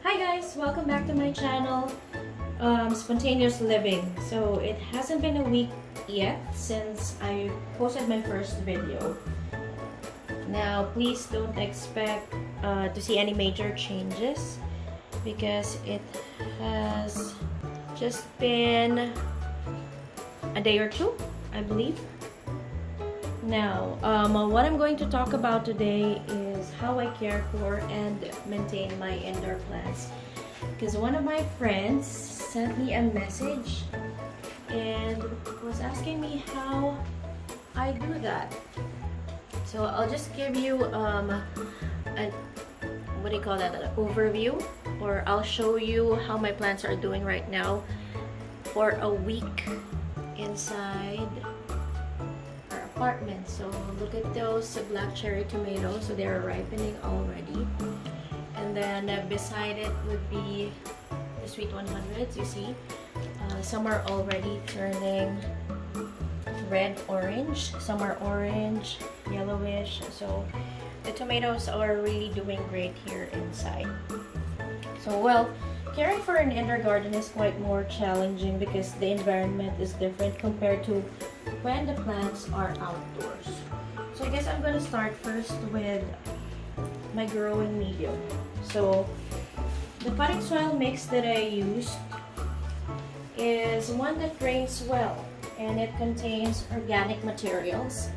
Hi guys, welcome back to my channel, Spontaneous Living. So it hasn't been a week yet since I posted my first video. Now please don't expect to see any major changes because it has just been a day or two, I believe. Now, what I'm going to talk about today is how I care for and maintain my indoor plants. Because one of my friends sent me a message and was asking me how I do that. So I'll just give you an what do you call that? An overview, or I'll show you how my plants are doing right now for a week inside apartment. So look at those black cherry tomatoes, so they're ripening already. And then beside it would be the sweet 100s. You see, some are already turning red orange, some are orange yellowish. So the tomatoes are really doing great here inside. So well, caring for an indoor garden is quite more challenging because the environment is different compared to when the plants are outdoors. So I guess I'm gonna start first with my growing medium. So the potting soil mix that I used is one that drains well and it contains organic materials.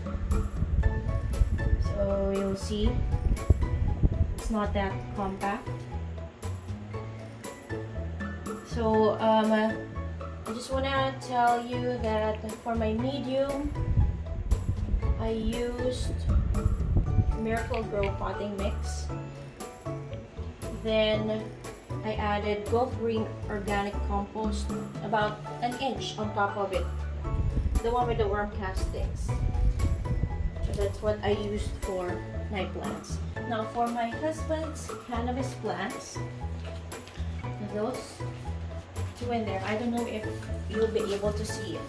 So you'll see it's not that compact. So I just want to tell you that for my medium, I used Miracle-Gro potting mix. Then I added Gulf Green organic compost, about an inch on top of it, the one with the worm castings. So that's what I used for my plants. Now for my husband's cannabis plants, those two in there, I don't know if you'll be able to see it.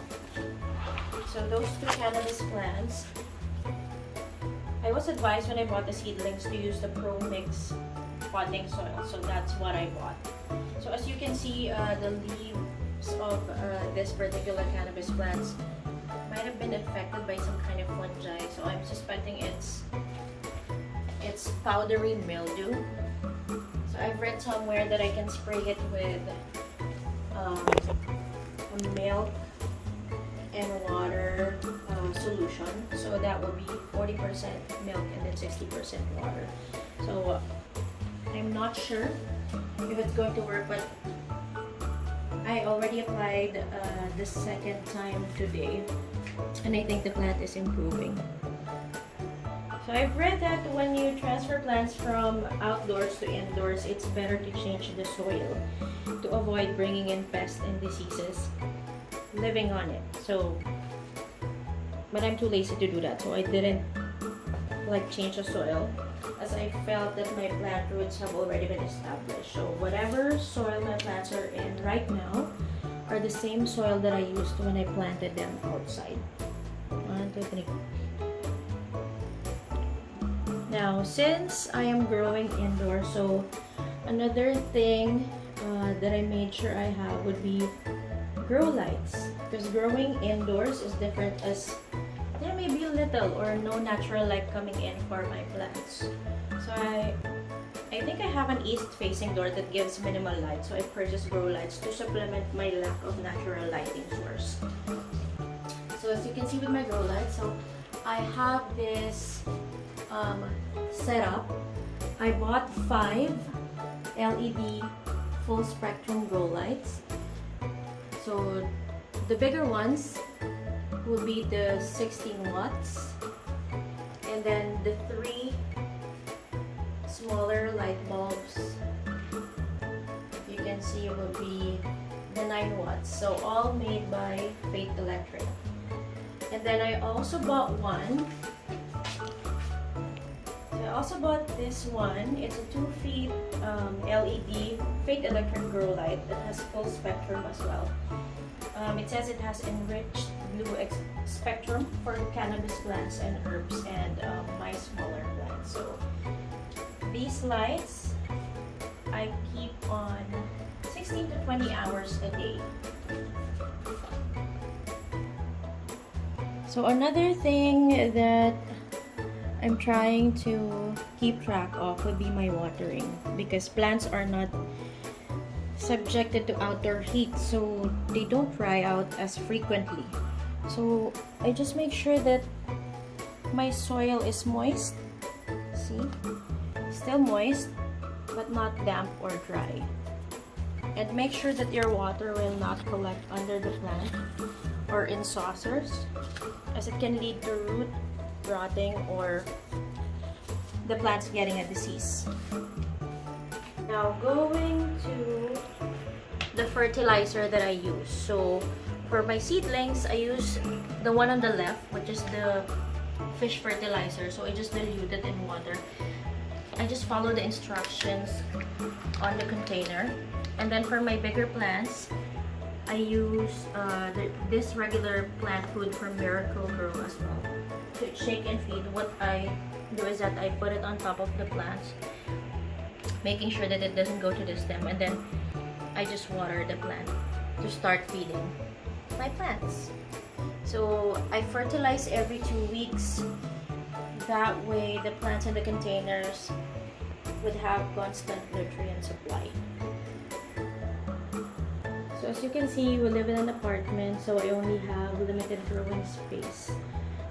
So those two cannabis plants, I was advised when I bought the seedlings to use the Pro Mix potting soil, so that's what I bought. So as you can see, the leaves of this particular cannabis plants might have been infected by some kind of fungi, so I'm suspecting it's powdery mildew. So I've read somewhere that I can spray it with milk and water solution, so that will be 40% milk and then 60% water. So I'm not sure if it's going to work, but I already applied the second time today and I think the plant is improving. So I've read that when you transfer plants from outdoors to indoors, it's better to change the soil to avoid bringing in pests and diseases living on it. So, but I'm too lazy to do that, so I didn't change the soil, as I felt that my plant roots have already been established. So whatever soil my plants are in right now are the same soil that I used when I planted them outside. 1, 2, 3. Now, since I am growing indoors, so another thing that I made sure I have would be grow lights, because growing indoors is different, as there may be little or no natural light coming in for my plants. So I think I have an east facing door that gives minimal light, so I purchased grow lights to supplement my lack of natural lighting source. So as you can see with my grow lights, so I have this setup. I bought 5 LED full spectrum grow lights. So the bigger ones will be the 16 watts, and then the 3 smaller light bulbs, you can see, will be the 9 watts. So all made by Faith Electric. And then I also bought this one. It's a 2 feet LED Faith Electric grow light that has full spectrum as well. It says it has enriched blue spectrum for cannabis plants and herbs and my smaller plants. So these lights I I keep on 16 to 20 hours a day. So another thing that I'm trying to keep track of would be my watering, because plants are not subjected to outdoor heat, so they don't dry out as frequently. So I just make sure that my soil is moist. See? Still moist, but not damp or dry. And make sure that your water will not collect under the plant or in saucers, as it can lead to root rotting or the plant's getting a disease. Now going to the fertilizer that I use. So for my seedlings, I use the one on the left, which is the fish fertilizer. So I just dilute it in water. I just follow the instructions on the container. And then for my bigger plants, I use this regular plant food from Miracle-Gro as well. To shake and feed, what I do is that I put it on top of the plants, making sure that it doesn't go to the stem, and then I just water the plant to start feeding my plants. So I fertilize every 2 weeks. That way the plants in the containers would have constant nutrient supply. So as you can see, we live in an apartment, so I only have limited growing space.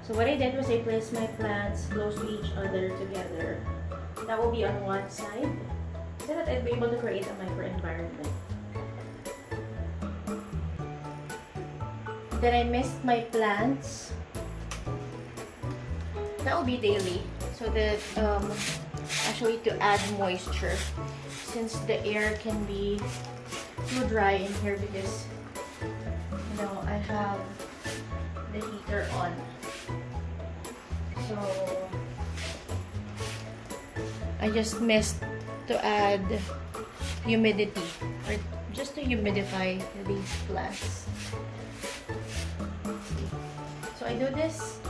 So what I did was I placed my plants close to each other together. That will be on one side, so that I'd be able to create a microenvironment. Then I mist my plants. That will be daily, so that actually to add moisture, since the air can be too dry in here, because you know I have the heater on. So I just mist to add humidity, or just to humidify these plants. So I do this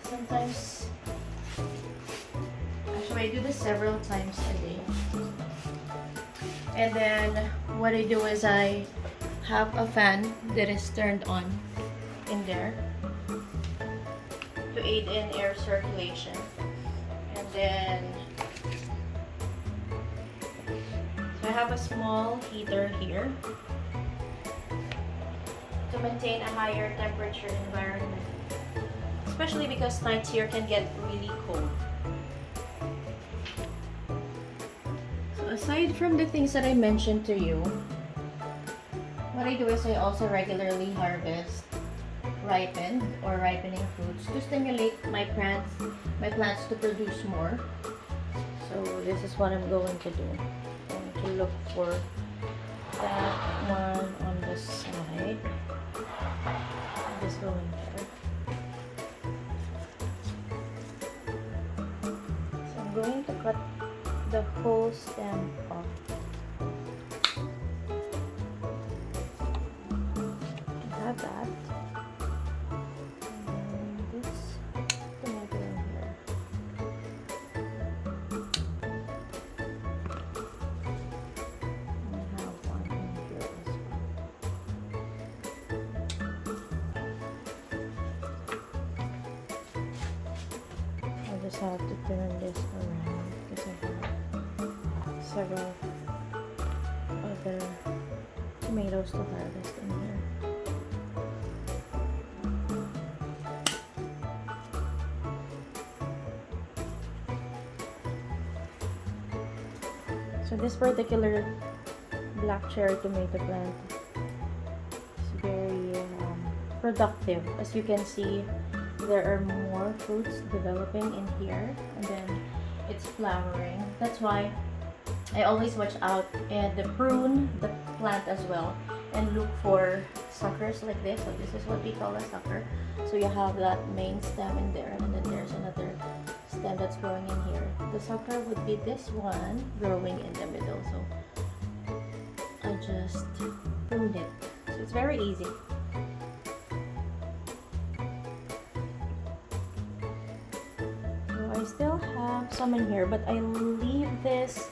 sometimes, actually I do this several times a day. And then what I do is I have a fan that is turned on in there to aid in air circulation. And then so I have a small heater here to maintain a higher temperature environment, especially because nights here can get really cold. So aside from the things that I mentioned to you, what I do is I also regularly harvest ripened or ripening fruits to stimulate my plants to produce more. So this is what I'm going to do. I'm going to look for that one on this side. Just go in there. So I'm going to cut the whole stem off. I have that. And this tomato in here. I have one in here as well. I just have to turn this around because I have several other tomatoes to harvest in here. So this particular black cherry tomato plant is very productive. As you can see, there are more fruits developing in here, and then it's flowering. That's why I always watch out and prune the plant as well, and look for suckers like this. So this is what we call a sucker. So you have that main stem in there, and then there's another stem that's growing in here. The sucker would be this one growing in the middle. So I just pruned it. So it's very easy. So I still have some in here, but I leave this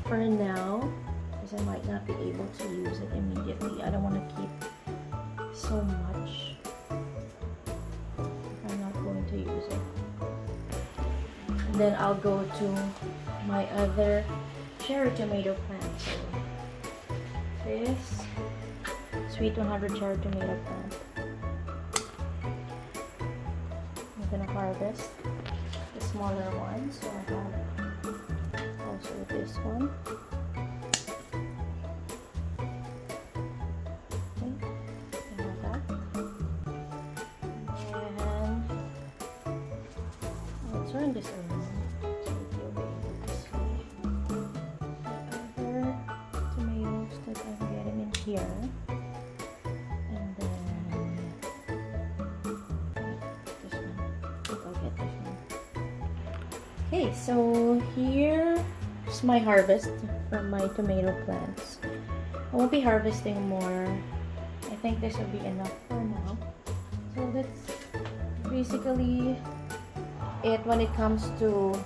for now, because I might not be able to use it immediately. I don't want to keep so much if I'm not going to use it. And then I'll go to my other cherry tomato plant. So this Sweet 100 cherry tomato plant. I'm gonna harvest the smaller one. So I have also this one. Turn this around so you'll be able to see the other tomatoes that I'm getting in here. And then this one. I think I'll get this one. Okay, so here's my harvest from my tomato plants. I won't be harvesting more. I think this will be enough for now. So that's basically it when it comes to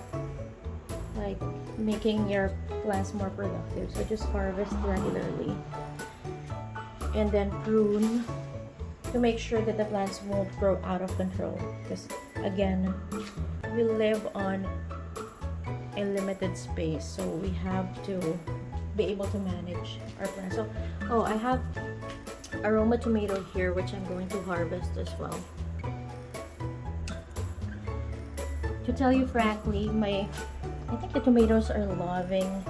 like making your plants more productive. So just harvest regularly and then prune to make sure that the plants won't grow out of control, because again, we live on a limited space, so we have to be able to manage our plants. So I have aroma tomato here, which I'm going to harvest as well. To tell you frankly, I think the tomatoes are loving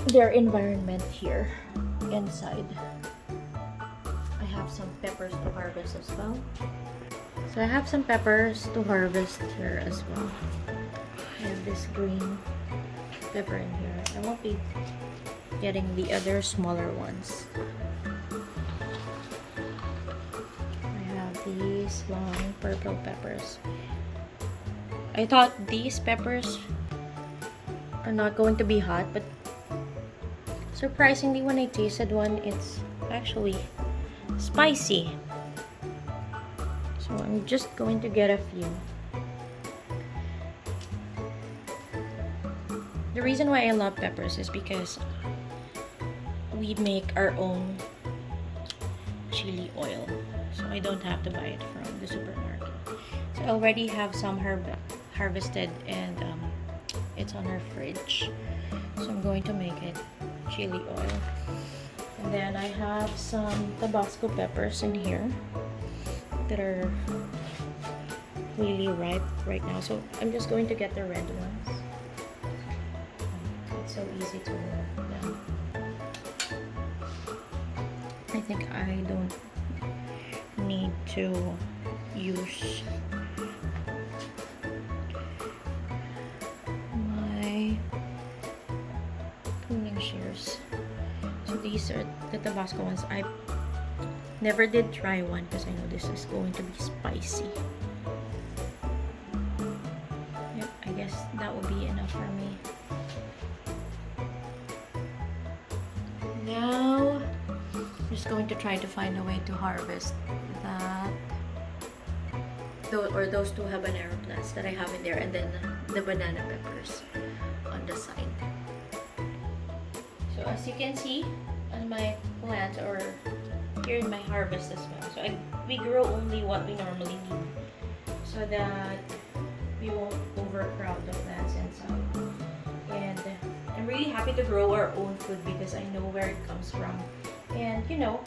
their environment here inside. I have some peppers to harvest as well. So I have some peppers to harvest here as well. I have this green pepper in here. I won't be getting the other smaller ones. These long purple peppers. I thought these peppers are not going to be hot, but surprisingly when I tasted one, it's actually spicy. So I'm just going to get a few. The reason why I love peppers is because we make our own chili oil. So I don't have to buy it from the supermarket. So I already have some harvested and it's on our fridge. So I'm going to make it chili oil. And then I have some Tabasco peppers in here that are really ripe right now. So I'm just going to get the red ones. It's so easy to work them. I think I don't need to use my pruning shears. So these are the Tabasco ones. I never did try one because I know this is going to be spicy. Yep, I guess that will be enough for me. Now I'm just going to try to find a way to harvest those two habanero plants that I have in there, and then the banana peppers on the side. So as you can see on my plants, or here in my harvest as well, so we grow only what we normally need so that we won't overcrowd the plants inside. And I'm really happy to grow our own food because I know where it comes from. And you know,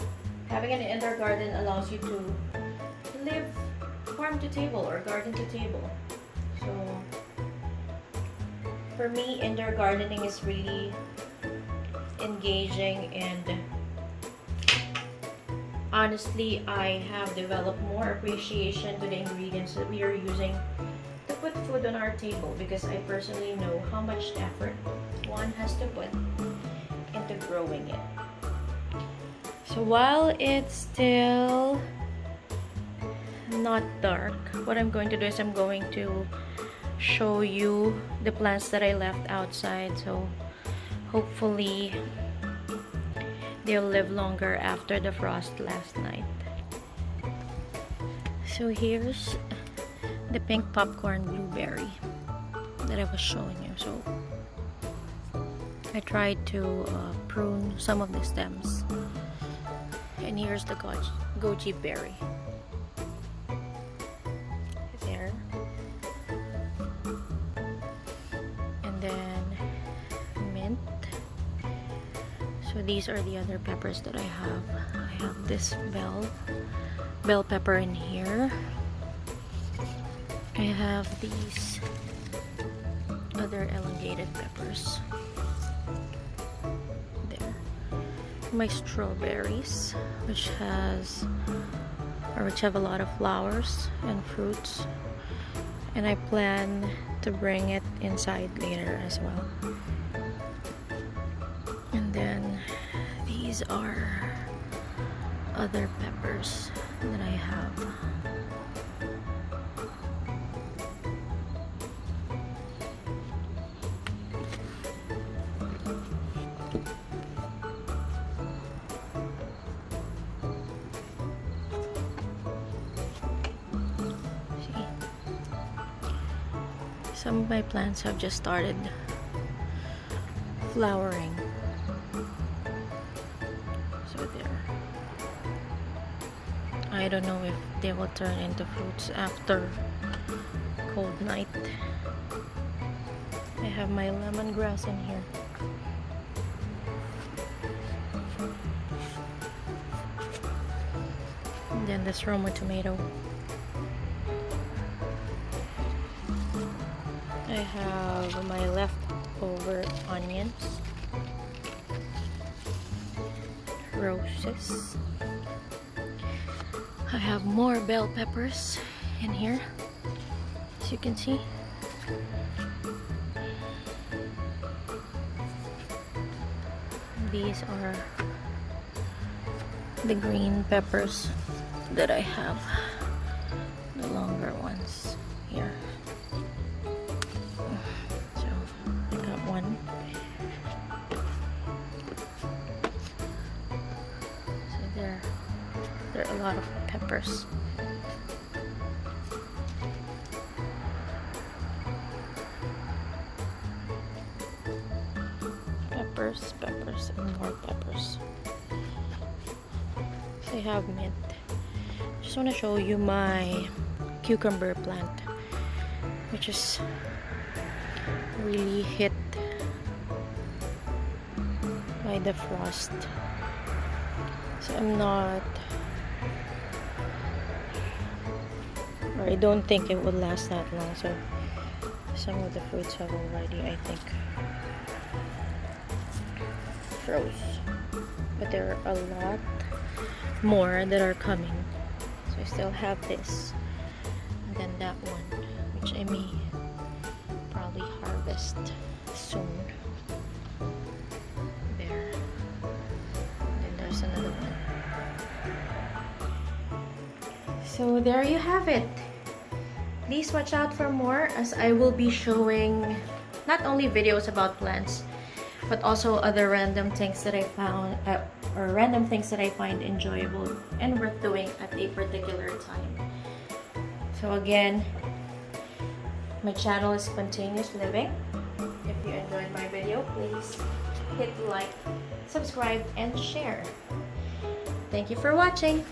having an indoor garden allows you to live farm to table or garden to table. So for me, indoor gardening is really engaging, and honestly, I have developed more appreciation to the ingredients that we are using to put food on our table, because I personally know how much effort one has to put into growing it. So while it's still not dark, what I'm going to do is I'm going to show you the plants that I left outside, so hopefully they'll live longer after the frost last night. So here's the pink popcorn blueberry that I was showing you. So I tried to prune some of the stems. And here's the goji berry. There. And then mint. So these are the other peppers that I have. I have this bell pepper in here. I have these other elongated peppers. There. My strawberries, which have a lot of flowers and fruits, and I plan to bring it inside later as well. And then these are other peppers that I have. Some of my plants have just started flowering. So there. I don't know if they will turn into fruits after cold night. I have my lemongrass in here. And then this Roma tomato. I have my leftover onions, roses. I have more bell peppers in here, as you can see. These are the green peppers that I have, the longer ones here. There are a lot of peppers. Peppers, and more peppers. So I have mint. Just want to show you my cucumber plant, which is really hit by the frost. So I don't think it would last that long. So some of the fruits have already, I think, froze. But there are a lot more that are coming. So I still have this, and then that one, which I may probably harvest soon. There. And then there's another one. So there you have it. Please watch out for more, as I will be showing not only videos about plants, but also other random things that I found, or random things that I find enjoyable and worth doing at a particular time. So again, my channel is Spontaneous Living. If you enjoyed my video, please hit like, subscribe, and share. Thank you for watching.